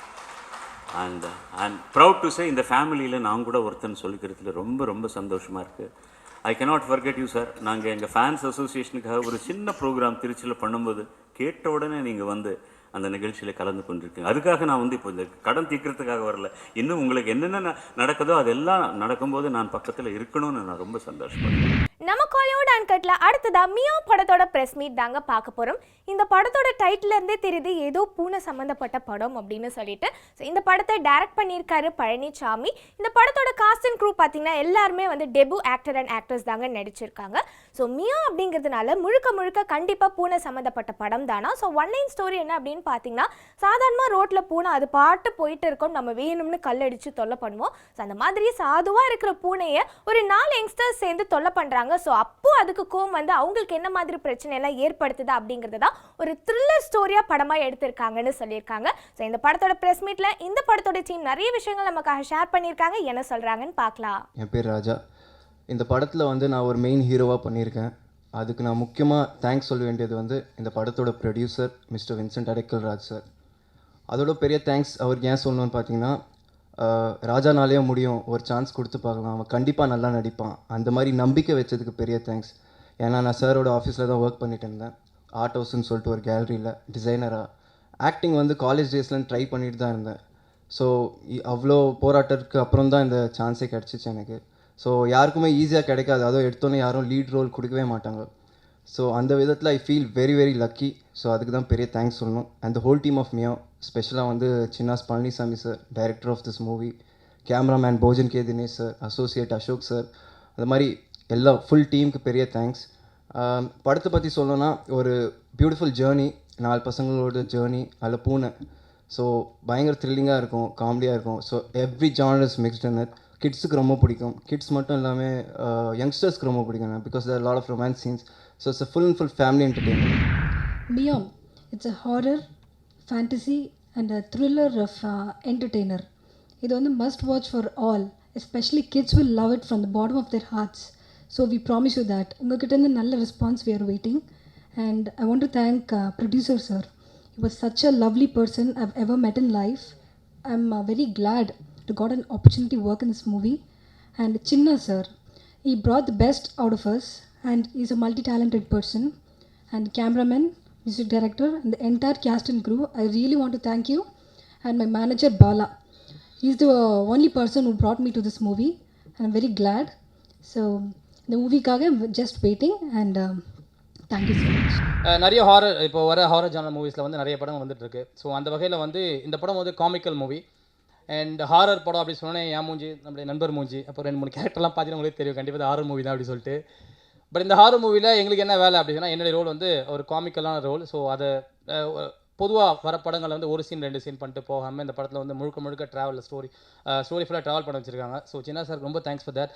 [SPEAKER 10] அண்ட் ப்ரவுட் டு சே இந்த ஃபேமிலியில் நான் கூட ஒருத்தன் சொல்லிக்கிறதுல ரொம்ப ரொம்ப சந்தோஷமாக இருக்குது. I cannot forget you sir. நாங்கள் எங்கள் ஃபேன்ஸ் அசோசியேஷனுக்காக ஒரு சின்ன ப்ரோக்ராம் திருச்சியில் பண்ணும்போது கேட்ட உடனே நீங்கள் வந்து அந்த நிகழ்ச்சியில் கலந்து கொண்டிருக்கீங்க. அதுக்காக நான் வந்து இப்போ இந்த கடன் தீர்க்கிறதுக்காக வரல. இன்னும் உங்களுக்கு என்னென்ன நடக்குதோ அதெல்லாம் நடக்கும்போது நான் பக்கத்தில் இருக்கணும்னு நான் ரொம்ப சந்தோஷப்படுறேன்.
[SPEAKER 1] நம்ம காலிவுட் அன்கட்ல அடுத்ததா மியா படத்தோட பிரஸ் மீட் தாங்க பார்க்க போறோம். இந்த படத்தோட டைட்டில் இருந்தே தெரியுது ஏதோ பூனை சம்பந்தப்பட்ட படம் அப்படின்னு சொல்லிட்டு. ஸோ இந்த படத்தை டைரக்ட் பண்ணியிருக்காரு பழனிசாமி. இந்த படத்தோட காஸ்ட் அண்ட் க்ரூ பார்த்தீங்கன்னா எல்லாருமே வந்து டெபு ஆக்டர் அண்ட் ஆக்டர்ஸ் தாங்க நடிச்சிருக்காங்க. ஸோ மியா அப்படிங்கிறதுனால முழுக்க கண்டிப்பாக பூனை சம்மந்தப்பட்ட படம் தானா. ஸோ ஒன்லைன் ஸ்டோரி என்ன அப்படின்னு பார்த்தீங்கன்னா, சாதாரணமாக ரோட்டில் பூனை அது பாட்டு போயிட்டு இருக்கோம், நம்ம வேணும்னு கல்லடிச்சு தொல்லை பண்ணுவோம். ஸோ அந்த மாதிரி சாதுவாக இருக்கிற பூனையை ஒரு 4 யங்ஸ்டர்ஸ் சேர்ந்து தொல்லை பண்ணுறாங்க. ஸோ அப்போ அதுக்கு கோவம் வந்து அவங்களுக்கு என்ன மாதிரி பிரச்சனை எல்லாம் ஏற்படுத்துது அப்படிங்கிறது தான் ஒரு த்ரில்லர் ஸ்டோரியாக படமாக எடுத்திருக்காங்கன்னு சொல்லியிருக்காங்க. ஸோ இந்த படத்தோட ப்ரெஸ் மீட்டில் இந்த படத்தோட டீம் நிறைய விஷயங்கள் நமக்காக ஷேர் பண்ணியிருக்காங்க. என்ன சொல்கிறாங்கன்னு பார்க்கலாம்.
[SPEAKER 11] என் பேர் ராஜா. இந்த படத்தில் வந்து நான் ஒரு மெயின் ஹீரோவாக பண்ணியிருக்கேன். அதுக்கு நான் முக்கியமாக தேங்க்ஸ் சொல்ல வேண்டியது வந்து இந்த படத்தோட ப்ரொடியூசர் மிஸ்டர் வின்சென்ட் அடைக்கல்ராஜ் சார். அதோட பெரிய தேங்க்ஸ் அவருக்கு ஏன் சொல்லணும்னு பார்த்தீங்கன்னா, ராஜானாலேயே முடியும், ஒரு சான்ஸ் கொடுத்து பார்க்கலாம், அவன் கண்டிப்பாக நல்லா நடிப்பான், அந்த மாதிரி நம்பிக்கை வச்சதுக்கு பெரிய தேங்க்ஸ். ஏன்னா நான் சாரோட ஆஃபீஸில் தான் ஒர்க் பண்ணிட்டு இருந்தேன், ஆர்ட் ஹவுஸ்ன்னு சொல்லிட்டு ஒரு கேலரியில் டிசைனராக. ஆக்டிங் வந்து காலேஜ் டேஸ்லேருந்து ட்ரை பண்ணிட்டு தான் இருந்தேன். ஸோ அவ்வளோ போராட்டத்துக்கு அப்புறம் தான் இந்த சான்ஸே கிடச்சிச்சு எனக்கு. ஸோ யாருக்குமே ஈஸியாக கிடைக்காது, அதுவும் எடுத்தோன்னே யாரும் லீட் ரோல் கொடுக்கவே மாட்டாங்க. ஸோ அந்த விதத்தில் I feel very lucky. So அதுக்கு தான் பெரிய தேங்க்ஸ் சொல்லணும். And the whole team of Mia, ஸ்பெஷலாக வந்து Chinnas Palanisamy sir, director of this movie, cameraman Bhojan K Dinesh sir, associate Ashok sir, அந்த மாதிரி எல்லா ஃபுல் டீமுக்கு பெரிய தேங்க்ஸ். படத்தை பற்றி சொல்லணும்னா ஒரு பியூட்டிஃபுல் ஜேர்னி, 4 பசங்களோட ஜேர்னி, அதில் பூனை. ஸோ பயங்கர த்ரில்லிங்காக இருக்கும், காமெடியாக இருக்கும். So every genre is mixed in it. கிட்ஸுக்கு ரொம்ப பிடிக்கும், கிட்ஸ் மட்டும் இல்லாமல் யங்ஸ்டர்ஸ்க்கு ரொம்ப பிடிக்கும், because there lot of romance scenes. So it's full and full family entertainment.
[SPEAKER 12] Miya, it's a horror, fantasy and a thriller of entertainer. இது வந்து must watch for all, especially kids will love it from the bottom of their hearts. So we promise you that. உங்ககிட்ட இருந்து நல்ல response we are waiting. And I want to thank producer sir. He was such a lovely person I've ever met in life. I'm very glad to got an opportunity to work in this movie. And Chinna sir, he brought the best out of us and he's a multi-talented person. And cameraman, music director and the entire cast and crew, I really want to thank you. And my manager Bala, he's the only person who brought me to this movie and I'm very glad. So the movie kaga I'm just waiting and thank you so much.
[SPEAKER 13] நிறைய horror, இப்போ வர horror genre மூவிஸில் வந்து நிறைய படம் வந்துட்டுருக்கு. So அந்த வகையில் வந்து இந்த படம் வந்து காமிக்கல் மூவி அண்ட் ஹாரர் படம் அப்படி சொன்னேன். என் மூஞ்சி, நம்மளுடைய நண்பர் மூஞ்சி, அப்புறம் 2-3 கேரக்டர்லாம் பார்த்தீங்கன்னா உங்களுக்கு தெரியும், கண்டிப்பாக ஹாரர் மூவி தான் அப்படி சொல்லிட்டு. பட் இந்த ஹாரர் மூவியில் எங்களுக்கு என்ன வேலை அப்படின்னா, என்னுடைய ரோல் வந்து ஒரு காமிக்கலான ரோல். ஸோ அதை பொதுவாக வர படங்களில் வந்து 1 சீன் 2 சீன் பண்ணிட்டு போகாமல் இந்த படத்தில் வந்து முழுக்க ட்ராவல் ஸ்டோரி ஃபுல்லாக ட்ராவல் பண்ண வச்சுருக்காங்க. ஸோ சின்ன சார் ரொம்ப thanks for that.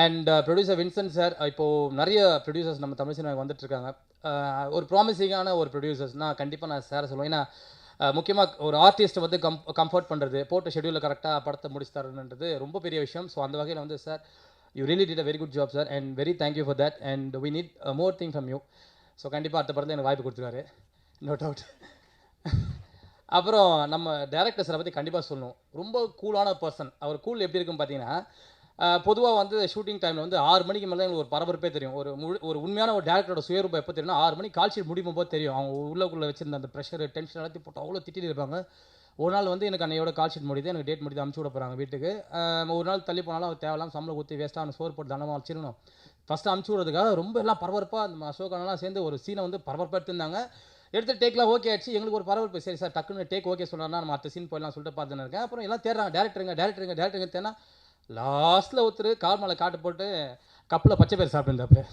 [SPEAKER 13] And producer Vincent sir, இப்போது நிறைய ப்ரொடியூசர்ஸ் நம்ம தமிழ் சினிமாவுக்கு வந்துட்டுருக்காங்க. ஒரு ப்ராமிசிங்கான ஒரு ப்ரொடியூசர்ஸ்னால் கண்டிப்பாக நான் சாரை சொல்லுவேன். ஏன்னா முக்கியமாக ஒரு ஆர்டிஸ்ட்டை வந்து கம்ஃபர்ட் பண்ணுறது, போட்ட ஷெடியூலில் கரெக்டாக படத்தை முடிச்சு தரணுன்றது ரொம்ப பெரிய விஷயம். ஸோ அந்த வகையில் வந்து sir, you really did a very good job sir and very thank you for that and we need more thing from you. So கண்டிப்பாக அடுத்த படத்தில் எனக்கு வாய்ப்பு கொடுத்துருவாரு, நோ டவுட். அப்புறம் நம்ம டேரக்டர் சாரை பற்றி கண்டிப்பாக சொல்லணும். ரொம்ப கூலான பர்சன். அவர் கூல் எப்படி இருக்குன்னு பார்த்தீங்கன்னா, பொதுவாக வந்து ஷூட்டிங் டைமில் வந்து 6 மணிக்கு மேலே தான் எங்களுக்கு ஒரு பரபரப்பே தெரியும். ஒரு உண்மையான ஒரு டேரக்டரோட சுயரூபம் எப்போ தெரியும்னா 6 மணிக்கு கால் ஷீட் முடியும் போது தெரியும். அவங்க உள்ளுக்குள்ளே வச்சிருந்த அந்த ப்ரெஷர் டென்ஷன் எல்லாத்தையும் போட்டு அவ்வளோ திட்டிட்டு இருப்பாங்க. ஒரு நாள் வந்து எனக்கு அன்னையோட கால் ஷீட் முடியுது, எனக்கு டேட் முடியுது, அமுச்சு விட போகிறாங்க வீட்டுக்கு. ஒரு நாள் தள்ளி போனாலும் அவர் தேவையில்லாமல் சம்பளம் ஊற்றி வேஸ்ட்டாக அவனை சோறு போட்டு தண்டமாக வச்சிடணும். ஃபஸ்ட்டு அமுச்சு விடுறதுக்காக ரொம்ப எல்லாம் பரபரப்பாக அந்த அசோகனெல்லாம் சேர்ந்து ஒரு சீனை வந்து பரபரப்பாக எடுத்திருந்தாங்க. எடுத்து டேக்லாம் ஓகே ஆச்சு. எங்களுக்கு ஒரு பரபரப்பு, சரி சார் டக்குன்னு டேக் ஓகே சொன்னார்னா நம்ம அடுத்த சீன் போயிடலாம் சொல்லிட்டு பார்த்துன்னு இருக்கேன். அப்புறம் எல்லாம் தேடுறாங்க, டேரக்டருங்க தேனா லாஸ்ட்டில் ஒருத்தர் கால் மேலே காட்டு போட்டு கப்பில் பச்சை பேர் சாப்பிட்டுருந்தாப்புல.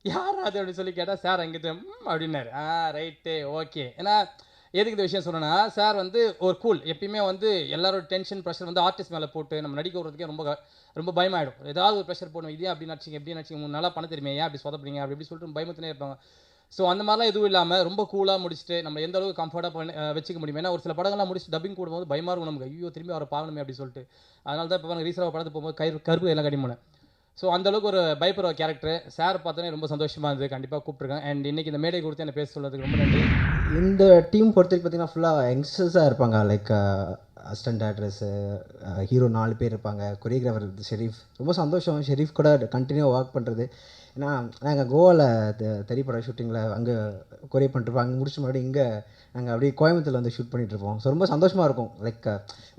[SPEAKER 13] யார் அது அப்படின்னு சொல்லி கேட்டால் சார் அங்கிட்ட அப்படின்னாரு. Right okay. ஏன்னா எதுக்கு இந்த விஷயம் சொன்னேன்னா, சார் வந்து ஒரு கூல், எப்பயுமே வந்து எல்லாரோட டென்ஷன் ப்ரெஷர் வந்து ஆர்டிஸ்ட் மேலே போட்டு நம்ம நடிக்க விடுறதுக்கே ரொம்ப பயமாயிடும். ஏதாவது ஒரு ப்ரெஷர் போடணும், இதே அப்படி நடிச்சிங்க எப்படி நடிச்சிங்க, 3 நாளாக பண்ண தெரியுமே, ஏன் அப்படி சொதப்படுறீங்க அப்படி சொல்லிட்டு பயமத்தினே இருப்பாங்க. ஸோ அந்த மாதிரிலாம் எதுவும் இல்லாமல் ரொம்ப கூலாக முடிச்சுட்டு நம்ம எந்த அளவுக்கு கம்ஃபர்ட்டாக வச்சுக்க முடியும். ஏன்னா ஒரு சில படங்கள்லாம் முடிச்சுட்டு டப்பிங் போடும்போது பயமாக இருக்கும் நமக்கு, ஐயோ திரும்பி அவரை பார்க்கணுமே அப்படி சொல்லிட்டு. அதனால தான் இப்போ ரீசெண்டாக படத்துக்கு போகும்போது கருப்பு எல்லாம் கட்டி போனேன். ஸோ அந்தளவுக்கு ஒரு பயப்படுற கேரக்டர். சார் பார்த்தோன்னே ரொம்ப சந்தோஷமாக இருந்தது. கண்டிப்பாக கூப்பிட்ருக்கேன். அண்ட் இன்றைக்கி இந்த மேடை கொடுத்து என்னை பேச சொல்கிறதுக்கு ரொம்ப நன்றி.
[SPEAKER 14] இந்த டீம் பொறுத்தவரைக்கும் பார்த்தீங்கன்னா ஃபுல்லாக யங்ஸ்டர்ஸாக இருப்பாங்க. லைக் அசிஸ்டன்ட் டேரக்டர்ஸு, ஹீரோ 4 பேர் இருப்பாங்க, கொரியோகிராஃபர் ஷெரீஃப். ரொம்ப சந்தோஷம் ஷெரீஃப் கூட கண்டினியூவாக ஒர்க் பண்ணுறது. ஏன்னா நாங்கள் கோவாவில் திரைப்பட ஷூட்டிங்கில் அங்கே கொரியோ பண்ணிட்டுருப்போம். அங்கே முடிச்ச மறுபடியும் இங்கே நாங்கள் அப்படியே கோயம்புத்தூரில் வந்து ஷூட் பண்ணிகிட்ருப்போம். ஸோ ரொம்ப சந்தோஷமாக இருக்கும். லைக்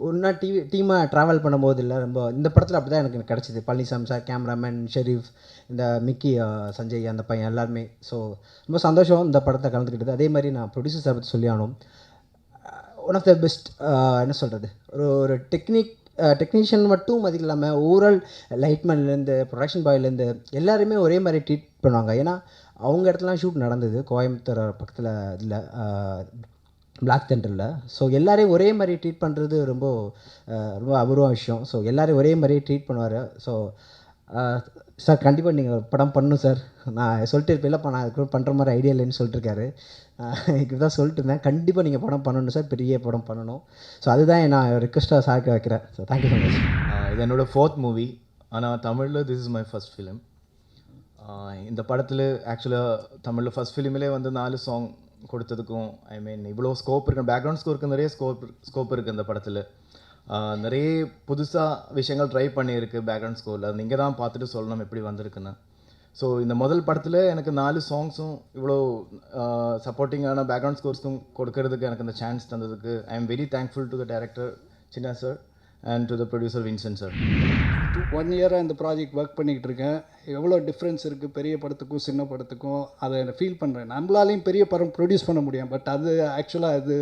[SPEAKER 14] ஒன்றா டீமாக ட்ராவல் பண்ணும்போது இல்லை, ரொம்ப இந்த படத்தில் அப்படி தான் எனக்கு கிடச்சிது. பழனிசாமி சார், கேமராமேன் ஷெரீஃப், இந்த மிக்கி, சஞ்சய், அந்த பையன் எல்லாருமே. ஸோ ரொம்ப சந்தோஷம் இந்த படத்தை கலந்துக்கிட்டது. அதே மாதிரி நான் ப்ரொடியூசர் சார் பற்றி சொல்லி ஆகணும். ஒன் ஆஃப் த பெஸ்ட், என்ன சொல்கிறது, ஒரு டெக்னீஷியன் மட்டும் அது இல்லாமல் ஓவரால் லைட்மேன்லேருந்து ப்ரொடக்ஷன் பாய்லேருந்து எல்லாருமே ஒரே மாதிரி ட்ரீட் பண்ணுவாங்க. ஏன்னா அவங்க இடத்துலாம் ஷூட் நடந்தது கோயம்புத்தூர் பக்கத்தில் இதில் பிளாக் தெண்டரில். ஸோ எல்லோரையும் ஒரே மாதிரி ட்ரீட் பண்ணுறது ரொம்ப அபூர்வ விஷயம். ஸோ எல்லோரையும் ஒரே மாதிரி ட்ரீட் பண்ணுவார். ஸோ சார் கண்டிப்பாக நீங்கள் படம் பண்ணணும் சார். நான் சொல்லிட்டு இருப்பேன்லப்பா, நான் அதுக்கு பண்ணுற மாதிரி ஐடியா இல்லைன்னு சொல்லிட்டுருக்காரு. இப்படி தான் சொல்லிட்டு இருந்தேன். கண்டிப்பாக நீங்கள் படம் பண்ணணும் சார், பெரிய படம் பண்ணணும். ஸோ அதுதான் நான் ரிக்வெஸ்ட்டாக சார்க்கு வைக்கிறேன். So thank you so much.
[SPEAKER 15] இது என்னோடய 4th மூவி. ஆனால் தமிழில் this is my first film. இந்த படத்தில் ஆக்சுவலாக தமிழில் ஃபஸ்ட் ஃபிலிமிலே வந்து 4 சாங் கொடுத்ததுக்கும் ஐ மீன் இவ்வளோ ஸ்கோப் இருக்குது. பேக்ரவுண்ட் ஸ்கோருக்கு நிறைய ஸ்கோப் இருக்குது இந்த படத்தில். நிறைய புதுசாக விஷயங்கள் ட்ரை பண்ணியிருக்கு பேக்ரவுண்ட் ஸ்கோரில். அது நீங்கள் தான் பார்த்துட்டு சொல்லணும் எப்படி வந்திருக்குன்னு. ஸோ இந்த முதல் படத்தில் எனக்கு 4 சாங்ஸும் இவ்வளோ சப்போர்ட்டிங்கான பேக்ரவுண்ட் ஸ்கோர்ஸும் கொடுக்கறதுக்கு எனக்கு இந்த சான்ஸ் தந்ததுக்கு I am very thankful to the director Chinna sir and to the producer Vincent sir.
[SPEAKER 16] 1 இயராக இந்த ப்ராஜெக்ட் ஒர்க் பண்ணிக்கிட்டு இருக்கேன். எவ்வளோ டிஃப்ரென்ஸ் இருக்குது பெரிய படத்துக்கும் சின்ன படத்துக்கும், அதை ஃபீல் பண்ணுறேன். நம்மளாலையும் பெரிய படம் ப்ரொடியூஸ் பண்ண முடியும், பட் அது ஆக்சுவலாக அது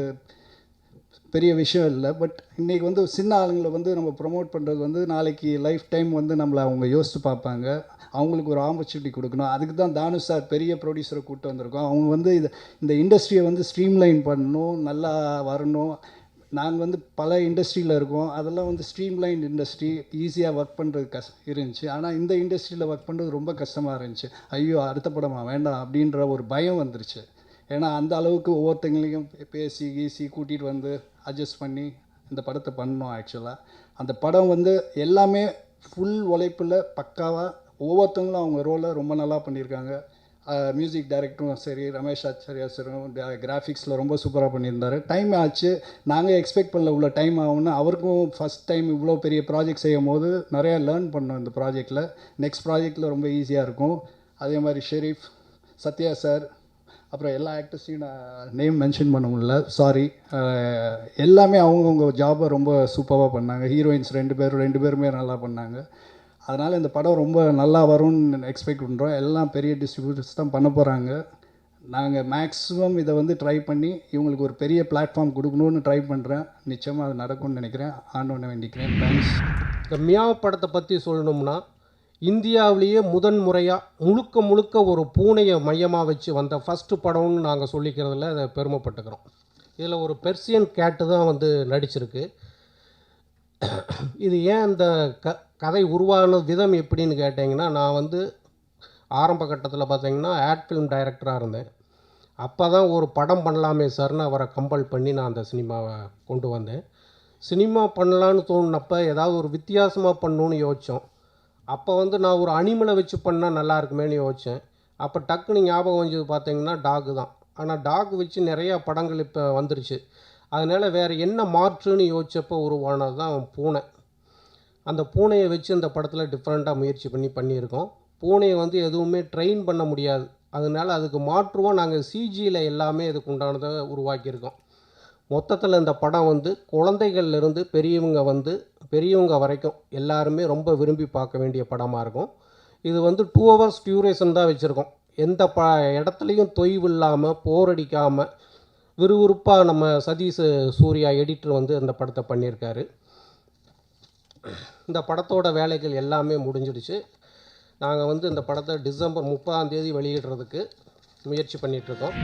[SPEAKER 16] பெரிய விஷயம் இல்லை. பட் இன்றைக்கி வந்து சின்ன ஆளுங்களை வந்து நம்ம ப்ரொமோட் பண்ணுறது வந்து நாளைக்கு லைஃப் டைம் வந்து நம்மளை அவங்க யோசித்து பார்ப்பாங்க. அவங்களுக்கு ஒரு ஆப்பர்ச்சுனிட்டி கொடுக்கணும். அதுக்கு தான் தானு சார் பெரிய ப்ரொடியூசரை கூப்பிட்டு வந்திருக்கோம். அவங்க வந்து இந்த இண்டஸ்ட்ரியை வந்து ஸ்ட்ரீம்லைன் பண்ணணும், நல்லா வரணும். நாங்கள் வந்து பல இண்டஸ்ட்ரியில் இருக்கோம், அதெல்லாம் வந்து ஸ்ட்ரீம்லைன் இண்டஸ்ட்ரி, ஈஸியாக ஒர்க் பண்ணுறது இருந்துச்சு. ஆனால் இந்த இண்டஸ்ட்ரியில் ஒர்க் பண்ணுறது ரொம்ப கஷ்டமாக இருந்துச்சு. ஐயோ அடுத்த படமா வேண்டாம் அப்படின்ற ஒரு பயம் வந்துருச்சு. ஏன்னா அந்த அளவுக்கு ஒவ்வொருத்தங்களையும் பேசி கீசி கூட்டிகிட்டு வந்து அட்ஜஸ்ட் பண்ணி இந்த படத்தை பண்ணோம். ஆக்சுவலாக அந்த படம் வந்து எல்லாமே ஃபுல் உழைப்பில் பக்காவாக ஒவ்வொருத்தவங்களும் அவங்க ரோலை ரொம்ப நல்லா பண்ணியிருக்காங்க. மியூசிக் டைரக்டரும் சரி, ரமேஷ் ஆச்சாரியா சாரும் கிராஃபிக்ஸில் ரொம்ப சூப்பராக பண்ணியிருந்தார். டைம் ஆச்சு, நாங்கள் எக்ஸ்பெக்ட் பண்ணல இவ்வளோ டைம் ஆகும்னு. அவருக்கும் ஃபஸ்ட் டைம் இவ்வளோ பெரிய ப்ராஜெக்ட் செய்யும் போது நிறையா லேர்ன் பண்ணோம் இந்த ப்ராஜெக்டில். நெக்ஸ்ட் ப்ராஜெக்டில் ரொம்ப ஈஸியாக இருக்கும். அதே மாதிரி ஷெரீஃப், சத்யா சார், அப்புறம் எல்லா ஆக்டர்ஸையும் நான் நேம் மென்ஷன் பண்ண முடியல, சாரி. எல்லாமே அவங்கவுங்க ஜாபை ரொம்ப சூப்பராக பண்ணாங்க. ஹீரோயின்ஸ் 2 பேருமே நல்லா பண்ணாங்க. அதனால் இந்த படம் ரொம்ப நல்லா வரும்னு எக்ஸ்பெக்ட் பண்ணுறோம். எல்லாம் பெரிய டிஸ்ட்ரிபியூட்டர்ஸ் தான் பண்ண போகிறாங்க. நாங்கள் மேக்ஸிமம் இதை வந்து ட்ரை பண்ணி இவங்களுக்கு ஒரு பெரிய பிளாட்ஃபார்ம் கொடுக்கணுன்னு ட்ரை பண்ணுறேன். நிச்சயமாக அது நடக்கும்னு நினைக்கிறேன். ஆண்டவனை வேண்டிக்கிறேன். தேங்க்ஸ்.
[SPEAKER 17] இந்த மியாவ் படத்தை பற்றி சொல்லணும்னா, இந்தியாவிலேயே முழுக்க முழுக்க ஒரு பூனையை மையமாக வச்சு வந்த ஃபஸ்ட்டு படம்னு நாங்கள் சொல்லிக்கிறதுல அதை பெருமைப்பட்டுக்கிறோம். இதில் ஒரு பெர்சியன் கேட்டு தான் வந்து நடிச்சிருக்கு. இது ஏன் இந்த கதை உருவான விதம் எப்படின்னு கேட்டிங்கன்னா, நான் வந்து ஆரம்ப கட்டத்தில் பார்த்தீங்கன்னா ஆட் ஃபிலிம் டைரக்டராக இருந்தேன். அப்போ தான் ஒரு படம் பண்ணலாமே சார்னு அவரை கம்பல் பண்ணி நான் அந்த சினிமாவை கொண்டு வந்தேன். சினிமா பண்ணலான்னு தோணுனப்போ ஏதாவது ஒரு வித்தியாசமாக பண்ணணுன்னு யோசித்தோம். அப்போ வந்து நான் ஒரு அனிமலை வச்சு பண்ணால் நல்லா இருக்குமேனு யோசித்தேன். அப்போ டக்குன்னு ஞாபகம் வந்தது பார்த்தீங்கன்னா டாகு தான். ஆனால் டாக் வச்சு நிறையா படங்கள் இப்போ வந்துருச்சு. அதனால் வேறு என்ன மாற்றுன்னு யோசித்தப்போ உருவானது தான் பூனை. அந்த பூனையை வச்சு இந்த படத்தில் டிஃப்ரெண்ட்டாக முயற்சி பண்ணியிருக்கோம். பூனையை வந்து எதுவுமே ட்ரெயின் பண்ண முடியாது. அதனால் அதுக்கு மாற்றுவோம் நாங்கள் சிஜியில் எல்லாமே இதுக்கு உண்டானதை உருவாக்கியிருக்கோம். மொத்தத்தில் இந்த படம் வந்து குழந்தைகள்லேருந்து பெரியவங்க வரைக்கும் எல்லாருமே ரொம்ப விரும்பி பார்க்க வேண்டிய படமாக இருக்கும். இது வந்து 2 hours டியூரேஷன் தான் வச்சுருக்கோம். எந்த இடத்துலையும் தொய்வு இல்லாமல் போர் அடிக்காமல் விறுவிறுப்பாக நம்ம சதீஷ் சூர்யா எடிட்டர் வந்து அந்த படத்தை பண்ணியிருக்காரு. இந்த படத்தோட வேலைகள் எல்லாமே முடிஞ்சிடுச்சு. நாங்கள் வந்து இந்த படத்தை டிசம்பர் 30ஆம் தேதி வெளியிடுறதுக்கு முயற்சி பண்ணிகிட்ருக்கோம்.